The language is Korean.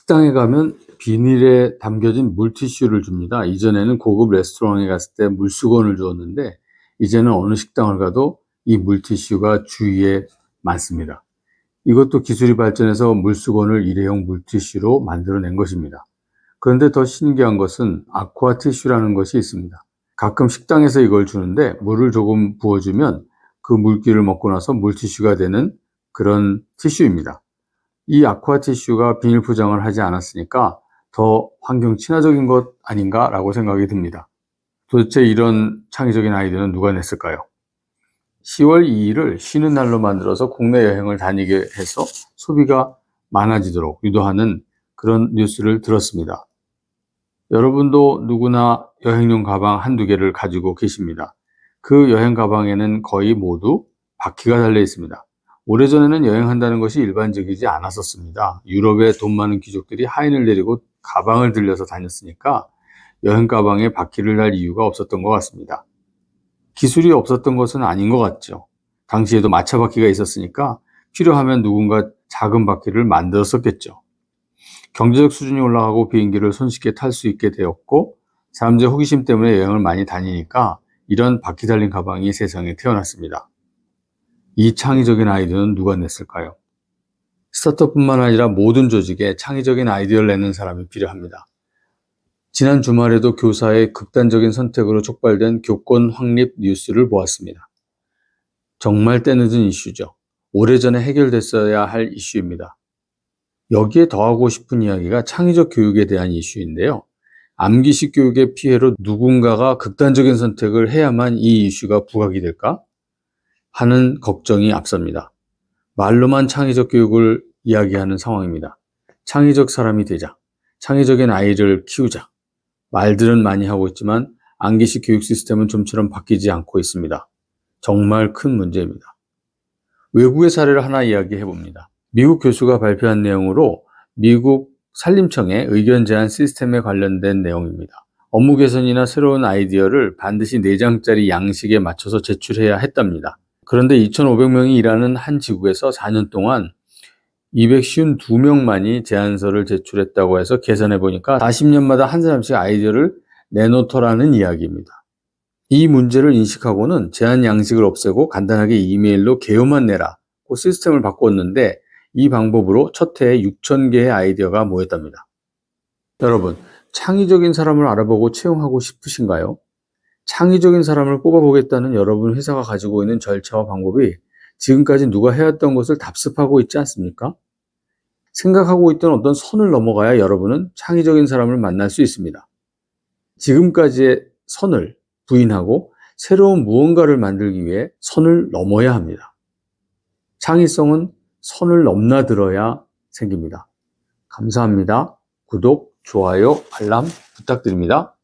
식당에 가면 비닐에 담겨진 물티슈를 줍니다. 이전에는 고급 레스토랑에 갔을 때 물수건을 주었는데 이제는 어느 식당을 가도 이 물티슈가 주위에 많습니다. 이것도 기술이 발전해서 물수건을 일회용 물티슈로 만들어낸 것입니다. 그런데 더 신기한 것은 아쿠아 티슈라는 것이 있습니다. 가끔 식당에서 이걸 주는데 물을 조금 부어주면 그 물기를 먹고 나서 물티슈가 되는 그런 티슈입니다. 이 아쿠아 티슈가 비닐 포장을 하지 않았으니까 더 환경 친화적인 것 아닌가 라고 생각이 듭니다. 도대체 이런 창의적인 아이디어는 누가 냈을까요? 10월 2일을 쉬는 날로 만들어서 국내 여행을 다니게 해서 소비가 많아지도록 유도하는 그런 뉴스를 들었습니다. 여러분도 누구나 여행용 가방 한두 개를 가지고 계십니다. 그 여행 가방에는 거의 모두 바퀴가 달려 있습니다. 오래전에는 여행한다는 것이 일반적이지 않았었습니다. 유럽의 돈 많은 귀족들이 하인을 데리고 가방을 들려서 다녔으니까 여행 가방에 바퀴를 달 이유가 없었던 것 같습니다. 기술이 없었던 것은 아닌 것 같죠. 당시에도 마차 바퀴가 있었으니까 필요하면 누군가 작은 바퀴를 만들었었겠죠. 경제적 수준이 올라가고 비행기를 손쉽게 탈 수 있게 되었고 사람들의 호기심 때문에 여행을 많이 다니니까 이런 바퀴 달린 가방이 세상에 태어났습니다. 이 창의적인 아이디어는 누가 냈을까요? 스타트업뿐만 아니라 모든 조직에 창의적인 아이디어를 내는 사람이 필요합니다. 지난 주말에도 교사의 극단적인 선택으로 촉발된 교권 확립 뉴스를 보았습니다. 정말 때늦은 이슈죠. 오래전에 해결됐어야 할 이슈입니다. 여기에 더하고 싶은 이야기가 창의적 교육에 대한 이슈인데요. 암기식 교육의 피해로 누군가가 극단적인 선택을 해야만 이 이슈가 부각이 될까 하는 걱정이 앞섭니다. 말로만 창의적 교육을 이야기하는 상황입니다. 창의적 사람이 되자, 창의적인 아이를 키우자. 말들은 많이 하고 있지만 암기식 교육 시스템은 좀처럼 바뀌지 않고 있습니다. 정말 큰 문제입니다. 외국의 사례를 하나 이야기해 봅니다. 미국 교수가 발표한 내용으로 미국 산림청의 의견 제안 시스템에 관련된 내용입니다. 업무 개선이나 새로운 아이디어를 반드시 4장짜리 양식에 맞춰서 제출해야 했답니다. 그런데 2,500명이 일하는 한 지구에서 4년 동안 252명만이 제안서를 제출했다고 해서 계산해 보니까 40년마다 한 사람씩 아이디어를 내놓더라는 이야기입니다. 이 문제를 인식하고는 제안 양식을 없애고 간단하게 이메일로 개요만 내라고 시스템을 바꿨는데 이 방법으로 첫 해에 6,000개의 아이디어가 모였답니다. 여러분, 창의적인 사람을 알아보고 채용하고 싶으신가요? 창의적인 사람을 뽑아보겠다는 여러분 회사가 가지고 있는 절차와 방법이 지금까지 누가 해왔던 것을 답습하고 있지 않습니까? 생각하고 있던 어떤 선을 넘어가야 여러분은 창의적인 사람을 만날 수 있습니다. 지금까지의 선을 부인하고 새로운 무언가를 만들기 위해 선을 넘어야 합니다. 창의성은 선을 넘나들어야 생깁니다. 감사합니다. 구독, 좋아요, 알람 부탁드립니다.